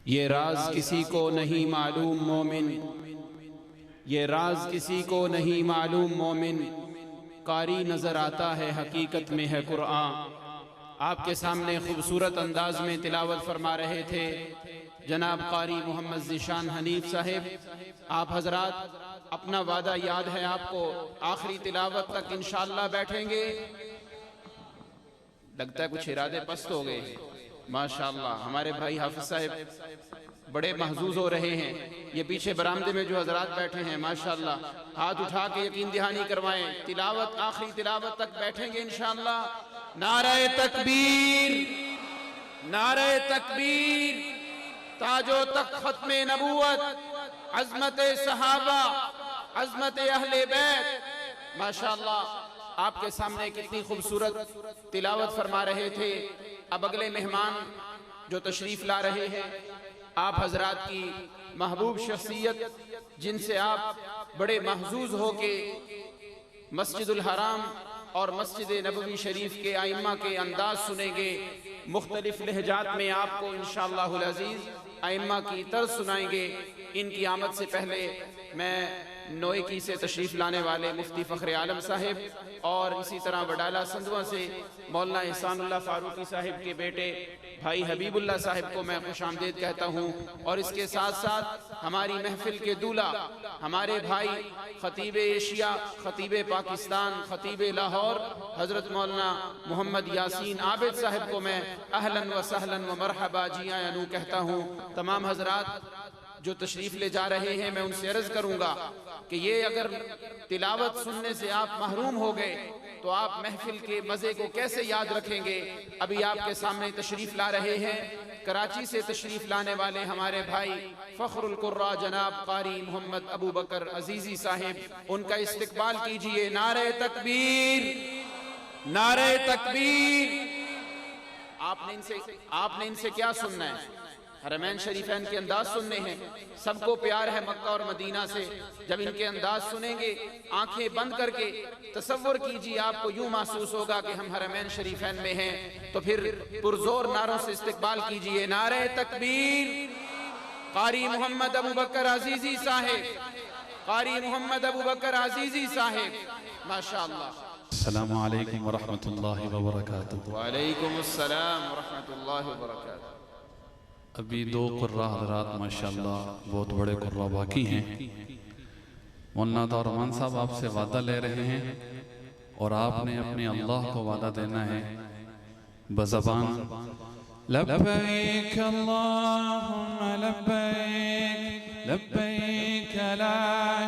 ये राज किसी को नहीं मालूम मोमिन, ये राज किसी को नहीं मालूम मोमिन, कारी नज़र आता है हकीकत में है कुरान। आपके सामने खूबसूरत अंदाज में तिलावत फरमा रहे थे जनाब कारी मोहम्मद ज़ीशान हनीफ साहिब। आप हजरात, अपना वादा याद है आपको, आखिरी तिलावत तक इंशाअल्लाह बैठेंगे। लगता है कुछ इरादे पस्त हो गए। माशाअल्लाह हमारे भाई हाफिज साहब बड़े महजूज हो रहे हैं। ये पीछे बरामदे में जो हजरात बैठे हैं माशाअल्लाह, हाथ उठा के यकीन दहानी करवाएं। तिलावत आखिरी तिलावत तक बैठेंगे इंशाअल्लाह। नारे तकबीर, नारे तकबीर, ताजो तक खत्मे नबूवत, अजमत सहाबा, अजमत अहले बैत। माशाअल्लाह आपके सामने कितनी खूबसूरत तिलावत फरमा रहे थे। अब अगले मेहमान जो तशरीफ ला रहे हैं, आप हजरात की महबूब शख्सियत जिनसे आप बड़े महजूज हो के मस्जिदुल हराम और मस्जिद नबवी शरीफ के आइम्मा के अंदाज सुनेंगे। मुख्तलिफ लहजात में आपको इंशाअल्लाहुल अज़ीज़ आइम्मा की तर्ज सुनाएंगे। इनकी आमद से पहले मैं नोएकी से तशरीफ़ लाने वाले मुफ्ती फ़ख्र आलम साहिब और इसी तरह वडाला संधवा से मौलाना एहसानुल्लाह फ़ारूकी साहिब के बेटे भाई हबीबुल्लाह साहिब को मैं खुशामदीद कहता हूँ। और इसके साथ साथ हमारी महफिल के दूल्हा हमारे भाई ख़तीब एशिया, ख़तीब पाकिस्तान, ख़तीब लाहौर हज़रत मौलाना मोहम्मद यासीन आबिद साहिब को मैं अहलन व सहलन व मरहबा जी आया कहता हूँ। तमाम हजरात जो तशरीफ़ ले जा रहे हैं, मैं उनसे अर्ज़ करूँगा कि ये अगर तिलावत सुनने से आप महरूम हो गए तो आप महफिल के मज़े को कैसे याद रखेंगे। अभी आपके सामने तशरीफ़ ला रहे हैं कराची से तशरीफ़ लाने वाले हमारे भाई फ़ख्रुल कुर्रा जनाब कारी मोहम्मद अबू बकर अजीज़ी साहिब, उनका इस्तकबाल कीजिए। नारे तकबीर, नारे तकबीर। आपने इनसे क्या सुनना है? हरमैन शरीफैन के अंदाज सुनने हैं। सबको प्यार है मक्का और मदीना से। जब इनके अंदाज सुनेंगे, आंखें बंद करके तसव्वुर कीजिए, आपको यूं महसूस होगा कि हम हरमैन शरीफैन में हैं। तो फिर पुरजोर नारों से इस्तकबाल कीजिए। नारे तकबीर। कारी मोहम्मद अबू बकर अजीजी साहिब, कारी मोहम्मद अबू बकर अजीजी साहिब, माशाअल्लाह। अस्सलामु अलैकुम व रहमतुल्लाहि व बरकातुहू। वालेकुम अस्सलाम व रहमतुल्लाहि व बरकातुहू। अभी दो कुर्रा हज़रात माशाअल्लाह बहुत बड़े कुर्रा बाकी हैं। मौलाना तो रहमान साहब आपसे वादा ले रहे हैं और आपने अपने अल्लाह को वादा देना है बज़बान लब्बैक अल्लाहुम्मा लब्बैक, लब्बैक ला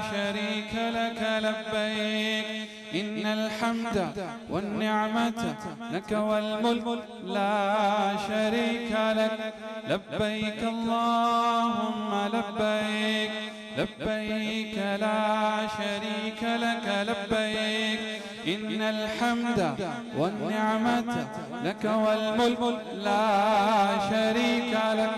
शरीक लक लब्बैक, इन्नल हम्दा वन निअमत लक वल मुल्क ला शरीक लक, लब्बैक अल्लाहुम्मा लब्बैक, लब्बैक ला शरीक लक लब्बैक, इन्नल हम्दा वन निअमत लक वल मुल्क ला शरीक लक।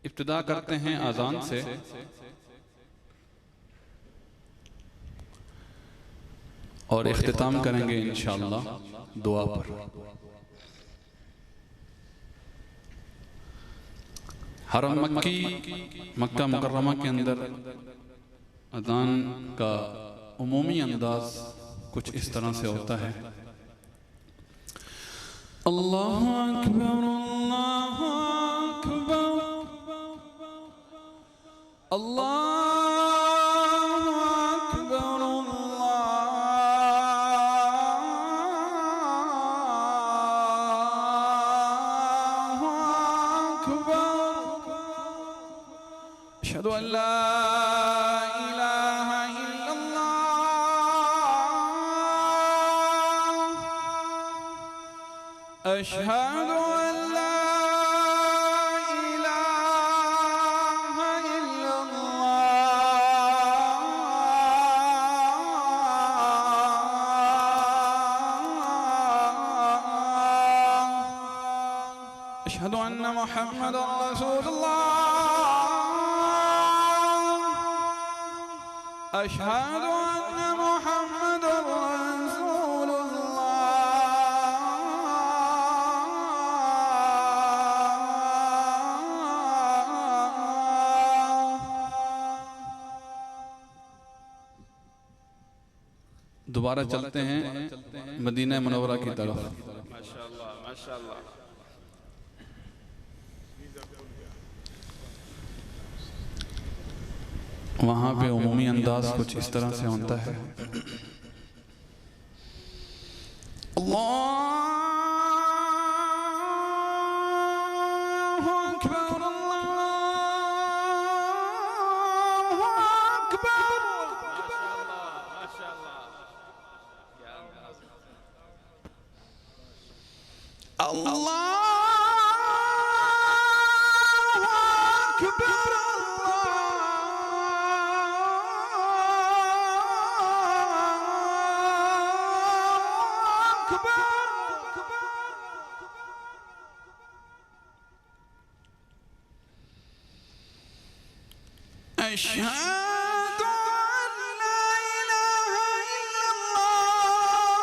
इब्तिदा करते हैं अज़ान से। और इख्तिताम करेंगे इंशाअल्लाह दुआ पर। हरम मक्की मक्का मुकर्रमा के अंदर अज़ान का उमूमी अंदाज कुछ इस तरह से होता है। अल्लाहु अकबर, अल्लाहु अकबर, अल्लाहु अकबर, अशहदु अन ला इलाहा इल्लल्लाह, अशहदु अन ला इलाहा इल्लल्लाह, अशहदु अन्न मुहम्मदर रसूलुल्लाह, अशहदु अन्न मुहम्मदर रसूलुल्लाह। दोबारा चलते हैं मदीना मुनव्वरा की तरफ। माशाअल्लाह माशाअल्लाह। वहाँ पे उमूमी अंदाज कुछ इस तरह से होता है। अल्लाहु अकबर अल्लाहु अकबर। माशाअल्लाह माशाअल्लाह। क्या अंदाज। अल्लाहु अकबर अशहदु अन ला इलाहा इल्लल्लाह। अशहदु अन ला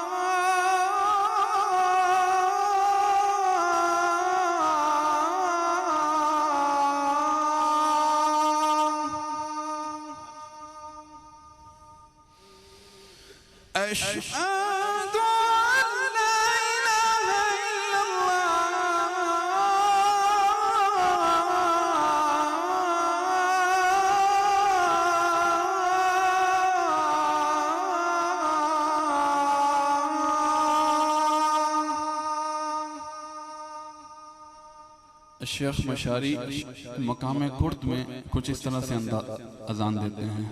इलाहा शेख मशारी मकाम कुर्द में कुछ इस तरह से अजान देते हैं।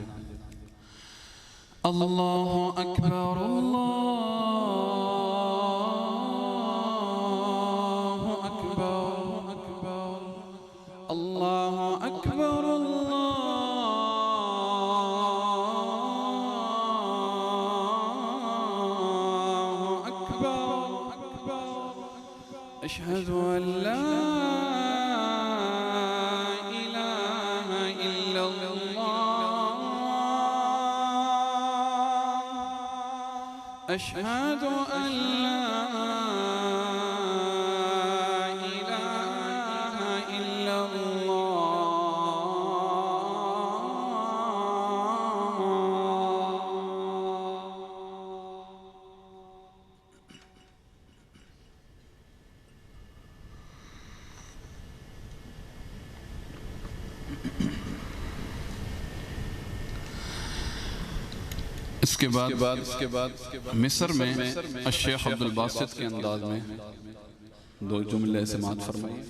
अल्लाहु अकबर अल्लाहु अकबर अल्लाहु अकबर अल्लाहु अकबर। अशहदु अन ला अशहदु अन ला इलाहा इल्लल्लाह। इसके बाद मिस्र में शेख अब्दुल बासित के अंदाज में दो जुमले समाअत फरमाइए।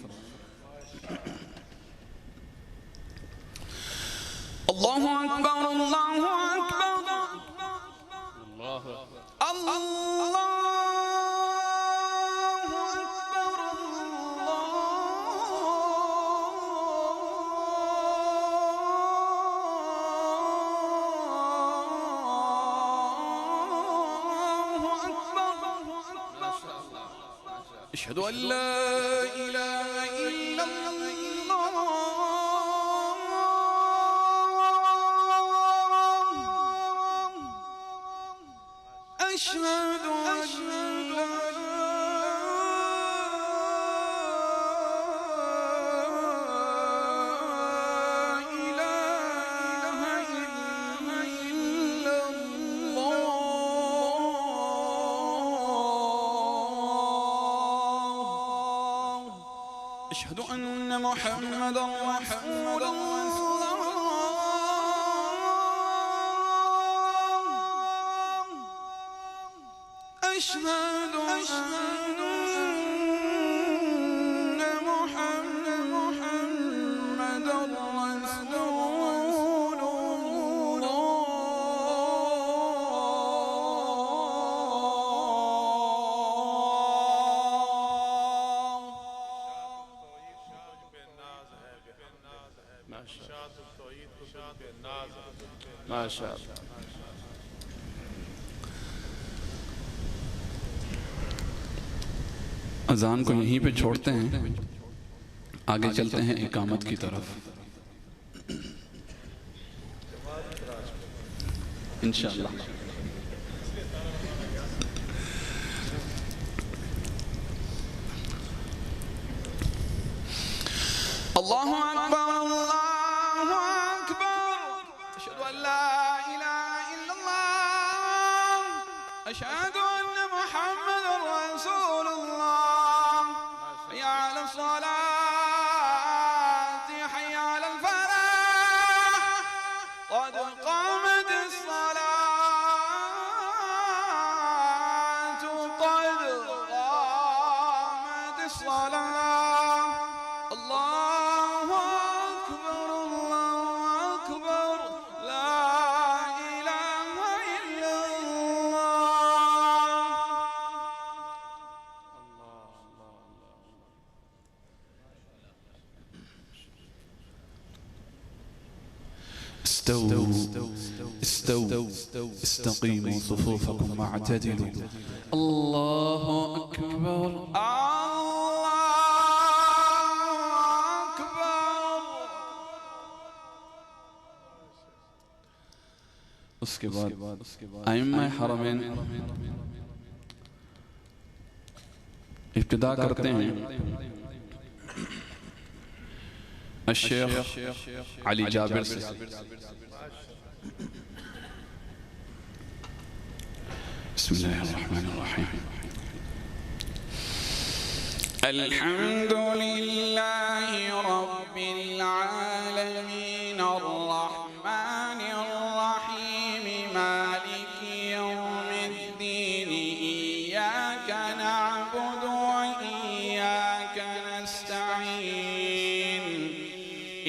अल्लाहु अकबर अल्लाहु अकबर अल्लाहु अकबर अशहदु अन ला इलाहा इल्लल्लाह अशहदु अन ला इलाहा इल्लल्लाह। अशहदु अन्न मुहम्मदन रसूलुल्लाह अशहदु अन्न मुहम्मदन माशाअल्लाह माशाअल्लाह। अजान को यहीं पे छोड़ते हैं, आगे चलते हैं इकामत की तरफ इंशाअल्लाह। अल्लाहु अकबर अल्लाहु अकबर अशहदु अन ला أشهد أن محمد رسول الله. حي على الصلاة حي على الفلاح قد قامت الصلاة قد قامت الصلاة. الله أكبر الله أكبر لا إله إلا الله. استووا استووا استقيموا صفوفكم واعتدلوا. الله أكبر. الله أكبر. उसके बाद आइम्मा हरमैन इब्तिदा करते हैं शेख अली जाबिर से। बिस्मिल्लाहिर्रहमानिर्रहीम। अल्हम्दुलिल्लाहि रब्बिल आलमीन अर्रहमानिर रहीम मालिकि यौमिद्दीन इय्याका नअबुदु व इय्याका नस्तईन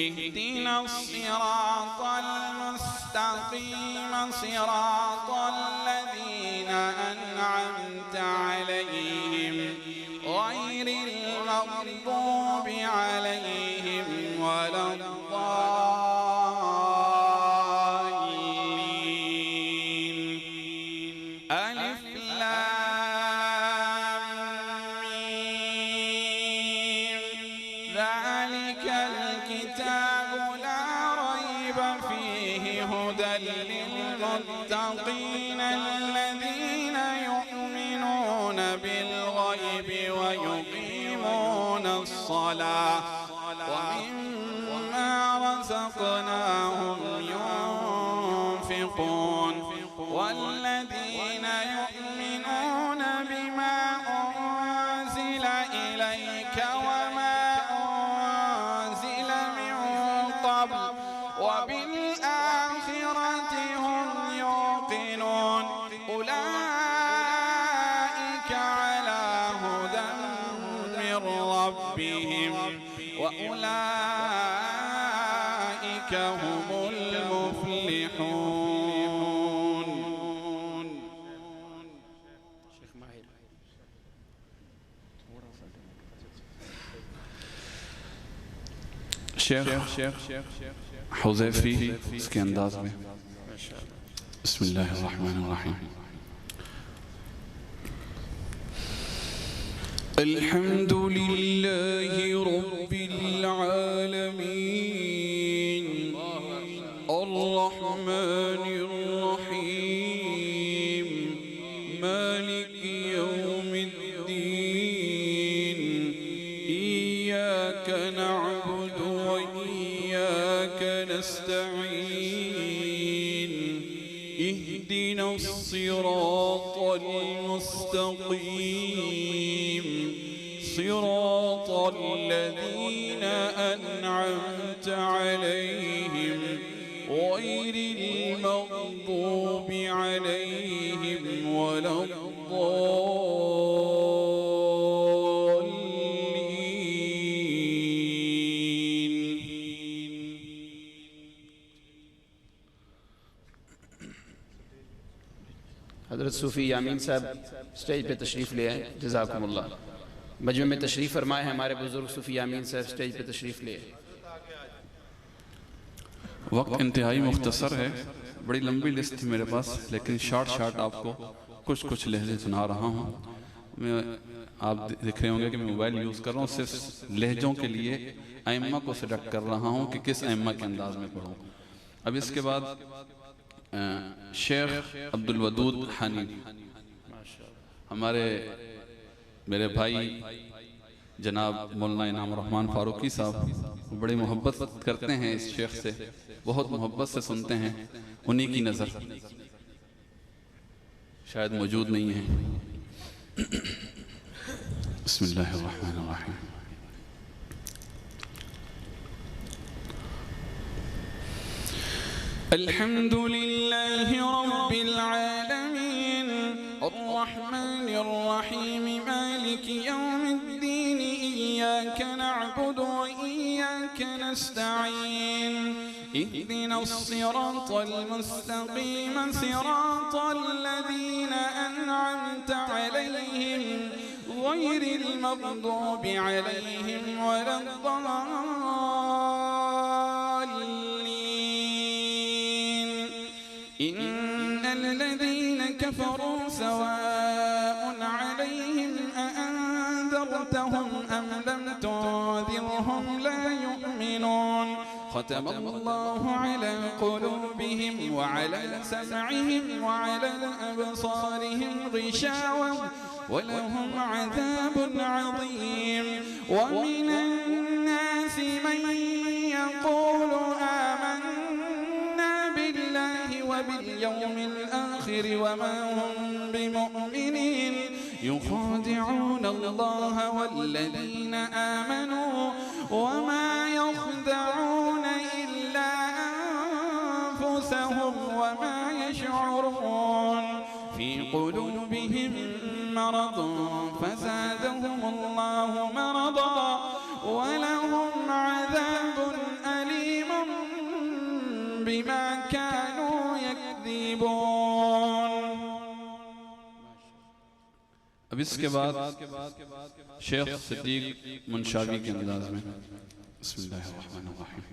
इहदिनस सिरातल मुस्तक़ीम सिरातल लज़ीना अनअमता अलैहिम गैरिल मग़दूबि अलैहिम वलद्दाल्लीन। अलिफ लाम मीम ज़ालिकल किताबु ला रैब फ़ीहि हुदल लिल्मुत्तक़ीन الذين يؤمنون بالغيب ويقيمون الصلاة ومما رزقناهم ينفقون والذين يؤمنون بما أنزل إليك وما أنزل من قبل وبالآخرة هم يوقنون أولئك على هدى من ربهم وأولئك هم المفلحون. शेख माहिर शेख हुज़ैफ़ी इसके अंदाज में। बिस्मिल्लाहिर्रहमानिर्रहीम। अल्हम्दुलिल्लाहि रब्बिल आलमीन अर्रहमानिर रहीम मालिकि यौमिद्दीन इय्याका नअबुदु व इय्याका नस्तईन इहदिनस सिरातल मुस्तक़ीम صراط الذين أنعمت عليهم غير المغضوب عليهم ولا الضالين. हज़रत सूफ़ी यामीन साहब स्टेज पे तशरीफ़ ले आए। जज़ाकुमुल्लाह। मजमे में तशरीफ़ फरमाए हैं हमारे बुज़ुर्ग सूफ़ी यामीन साहब स्टेज पे तशरीफ़ ले आए। वक्त इंतहाई मुख्तसर है, बड़ी लंबी लिस्ट थी मेरे पास, लेकिन शॉर्ट आपको कुछ कुछ लहजे सुना रहा हूँ। मैं आप देख रहे होंगे कि मैं मोबाइल यूज़ कर रहा हूँ, सिर्फ लहजों के लिए अइम्मा को सिलेक्ट कर रहा हूँ कि किस अइम्मा के अंदाज में पढ़ूँ। अब इसके बाद शेख अब्दुल वदूद हानी, हमारे मेरे भाई जनाब मौलाना इनाम रहमान फारूकी साहब बड़ी मोहब्बत करते हैं इस शेख से, बहुत मोहब्बत से सुनते हैं, उन्हीं की नज़र शायद मौजूद नहीं है। बिस्मिल्लाहिर्रहमानिर्रहीम। अल्हम्दुलिल्लाहि रब्बिल आलमीन अर्रहमानिर्रहीम मालिकि यौमिद्दीन इय्याका नअबुदु व इय्याका नस्तईन इहदिनस सिरातल मुस्तक़ीम सिरातल लज़ीना अनअमता अलैहिम गैरिल मग़दूबि अलैहिम वलद्दाल्लीन इन्नल लज़ीना कफ़रू सवाअ अलैहिम अअन्ज़रतहुम अम लम तुन्ज़िरहुम ला युमिनून ختم الله على قلوبهم وعلى سمعهم وعلى أبصارهم غشاوة ولهم عذاب عظيم ومن الناس من يقول آمنا بالله وباليوم الآخر وما هم بمؤمنين يخادعون الله والذين آمنوا وما يخدعون إلا أنفسهم وما يشعرون في قلوبهم مرض فزادهم الله مرضا ولهم عذاب أليم بما كانوا يكذبون. अब इसके बाद शेख सिद्दीक मुंशावी के अंदाज में बिस्मिल्लाहिर्रहमानिर्रहीम।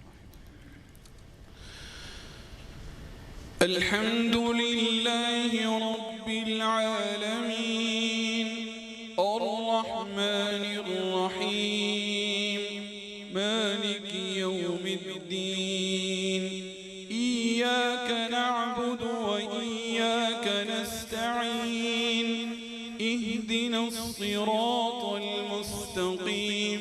अल्हम्दुलिल्लाहि रब्बिल आलमीन अर्रहमानिर रहीम मालिकि यौमिद्दीन इय्याका नअबुदु व इय्याका नस्तईन इहदिनस सिरातल मुस्तक़ीम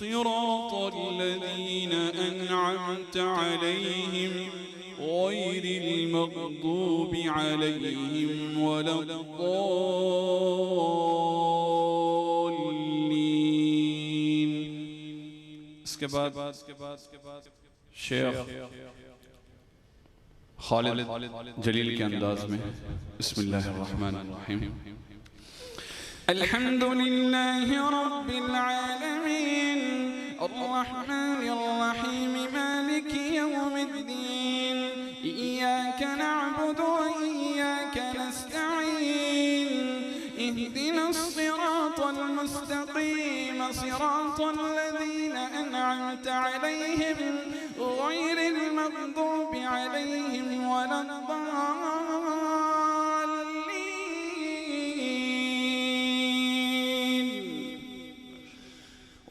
صراط الذين أنعمت عليهم غير المغضوب عليهم ولا الضالين. इसके बाद शेख खालिद जलील के अंदाज में बिस्मिल्लाहिर्रहमानिर्रहीम। अल्हम्दुलिल्लाहि रब्बिल आलमीन अर्रहमानिर रहीम मालिकि यौमिद्दीन इय्याका नअबुदु व इय्याका नस्तईन इहदिनस सिरातल मुस्तक़ीम सिरातल लज़ीना अनअमता अलैहिम गैरिल मग़दूबि अलैहिम वलद्दाल्लीन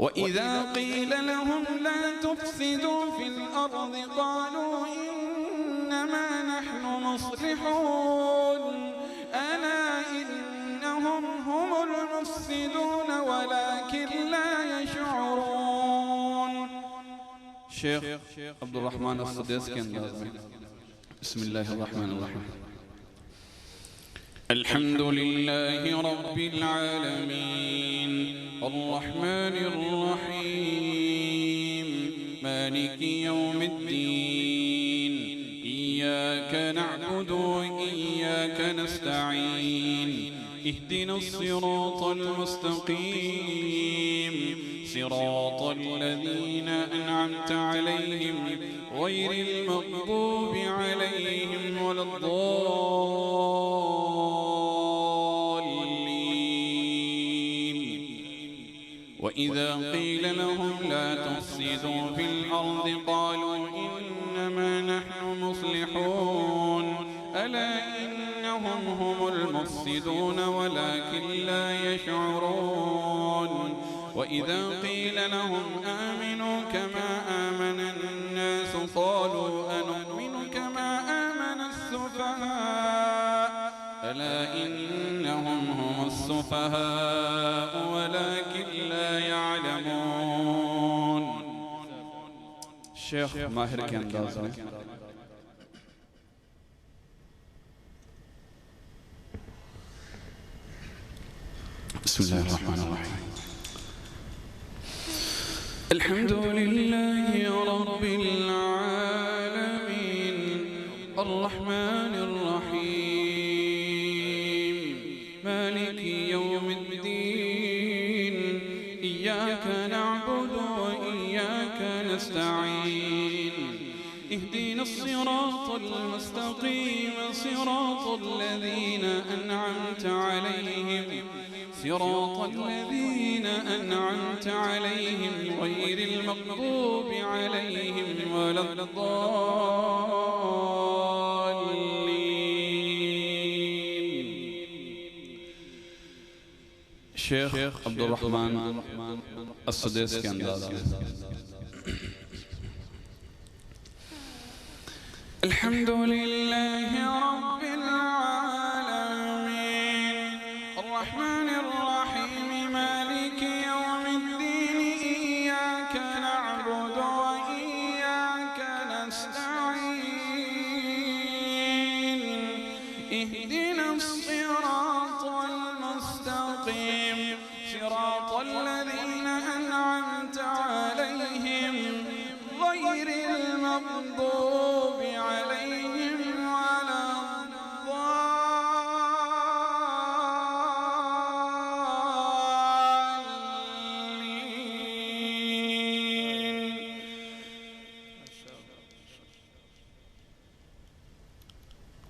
وإذا قيل لهم لا تفسدوا في الأرض قالوا إنما نحن مصلحون ألا إنهم هم المفسدون ولكن لا يشعرون. शेख अब्दुल रहमान अस्सदीस के अंदाज में बिस्मिल्लाहिर्रहमानिर्रहीम। अल्हम्दुलिल्लाहि रब्बिल आलमीन अर्रहमानिर रहीम मालिकि यौमिद्दीन इय्याका नअबुदु व इय्याका नस्तईन इहदिनस सिरातल मुस्तक़ीम सिरातल लज़ीना अनअमता अलैहिम गैरिल मग़दूबि अलैहिम वलद्दाल्लीन. وإذا قيل لهم لا تفسدوا في الأرض قالوا إنما نحن مصلحون ألا إنهم هم المفسدون ولكن لا يشعرون. وإذا قيل لهم آمنوا كما آمن الناس قالوا أنؤمن كما آمن السفهاء ألا إنهم هم السفهاء ولكن لا يعلمون. शेख माहिर के अंदाज में बिस्मिल्लाहिर्रहमानिर्रहीम। अल्हम्दुलिल्लाहि रब्बिल आलमीन अर्रहमानिर रहीम मालिकि यौमिद्दीन इय्याका नअबुदु व इय्याका नस्तईन اهدنا الصراط المستقيم صراط الذين أنعمت عليهم غير المغضوب عليهم ولا الضالين. शेख अब्दुल रहमान अस्सुदैस के अंदाज़ में अल्हम्दुलिल्लाहि रब्बिल आलमीन अर्रहमानिर रहीम मालिकि यौमिद्दीन इय्याका नअबुदु व इय्याका नस्तईन इहदिनस सिरातल मुस्तक़ीम सिरातल लज़ीना अन'अमता अलैहिम गैरिल मग़दूब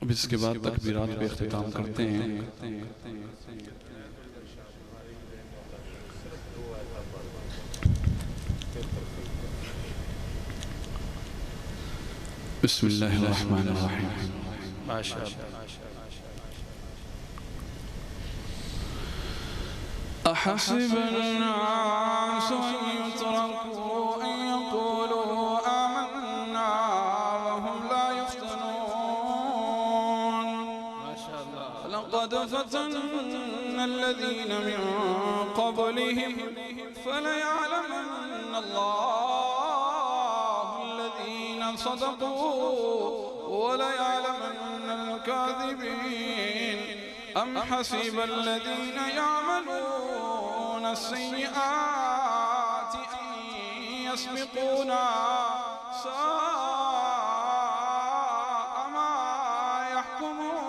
अब इसके बाद तकबीरात पे इख्तिताम करते हैं। बिस्मिल्लाहिर्रहमानिर्रहीम। अहसिब अन्नास अन युतरकू अन यक़ूलू आमन्ना वहुम ला युफ्तनून लक़द फ़तन्ना الذين من قبلهم فليعلمن الله الذين صدقوا وليعلمن الكاذبين أم حسب الذين يعملون السيئات أن يسبقونا ساء ما يحكمون.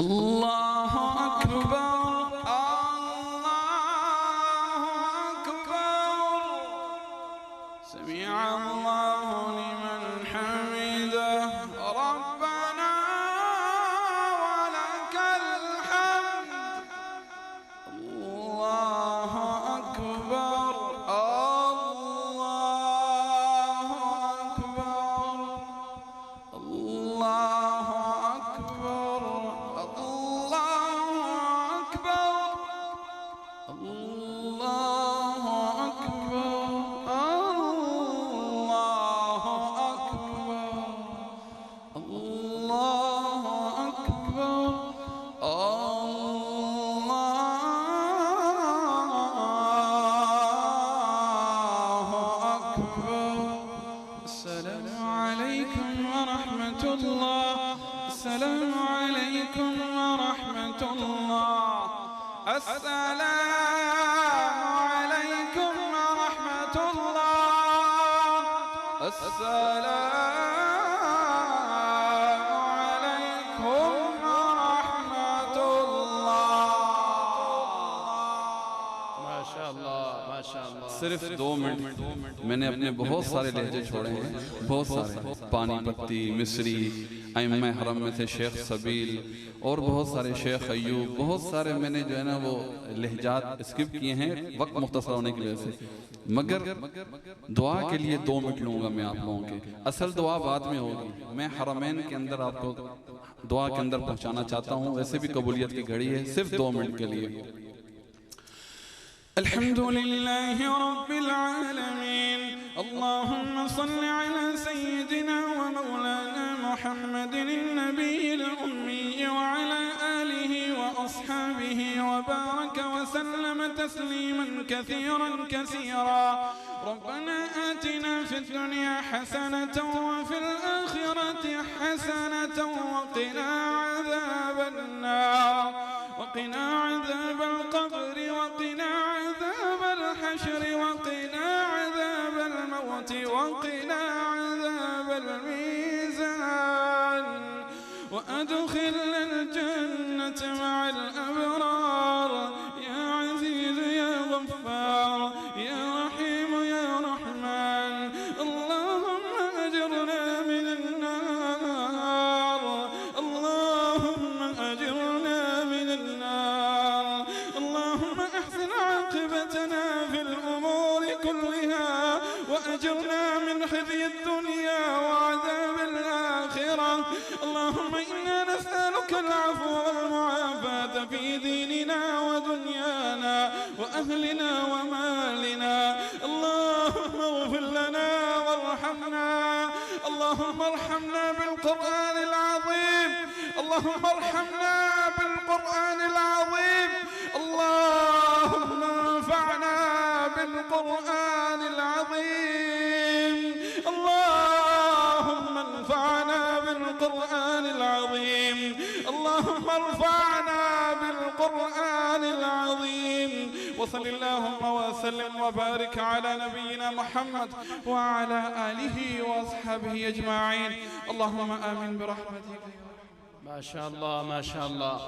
الله أكبر الله أكبر سمع الله لمن حمده ربنا ولك الحمد. الله أكبر الله أكبر الله أكبر السلام عليكم ورحمة الله. السلام عليكم ورحمة الله. السلام عليكم ورحمة الله. माशाअल्लाह माशाअल्लाह। सिर्फ 2 मिनट मैंने अपने बहुत सारे लहजे छोड़े हैं, बहुत सारे पानीपत्ती, मिस्री, अइम्मा हरम में थे शेख सबील और बहुत सारे शेख अयूब, बहुत सारे मैंने जो है ना वो लहजात स्किप किए हैं वक्त मुख्तसर होने की वजह से। मगर दुआ के लिए 2 मिनट लूँगा मैं आप लोगों के। असल दुआ बाद में होगी, मैं हरमैन के अंदर आपको दुआ के अंदर पहुँचाना चाहता हूँ। वैसे भी कबूलियत की घड़ी है, सिर्फ 2 मिनट के लिए। अल्हम्दुलिल्लाहि रब्बिल आलमीन अल्लाहुम्मा सल्लि अला सय्यिदिना व मौलाना मुहम्मदिन नबिय्यिल उम्मी व अला आलिहि व وأصحابه وبارك وسلم تسليما كثيرا كثيرا. ربنا آتنا في الدنيا حسنة وفي الآخرة حسنة وقنا عذاب النار، وقنا عذاب القبر، وقنا عذاب الحشر، وقنا عذاب الموت، وقنا عذاب الميزان، وأدخلنا الجنة مع الأبرار يا عزيز يا غفار يا رحيم يا رحمن. اللهم أجرنا من النار، اللهم أجرنا من النار. اللهم أحسن عاقبتنا في الأمور كلها، وأجرنا من خزي الدنيا وعذاب الآخرة. اللهم إنا نسألك العفو والمعافاة في ديننا ودنيانا وأهلنا ومالنا. اللهم اغفر لنا وارحمنا، اللهم ارحمنا بالقرآن العظيم، اللهم ارحمنا بالقرآن العظيم. اللهم انفعنا بالقرآن العظيم، اللهم انفعنا بالقرآن العظيم، اللهم ارفعنا بالقرآن العظيم. وصل اللهم وسلم وبارك على نبينا محمد وعلى آله وأصحابه أجمعين. اللهم آمين برحمتك. ما شاء الله ما شاء الله.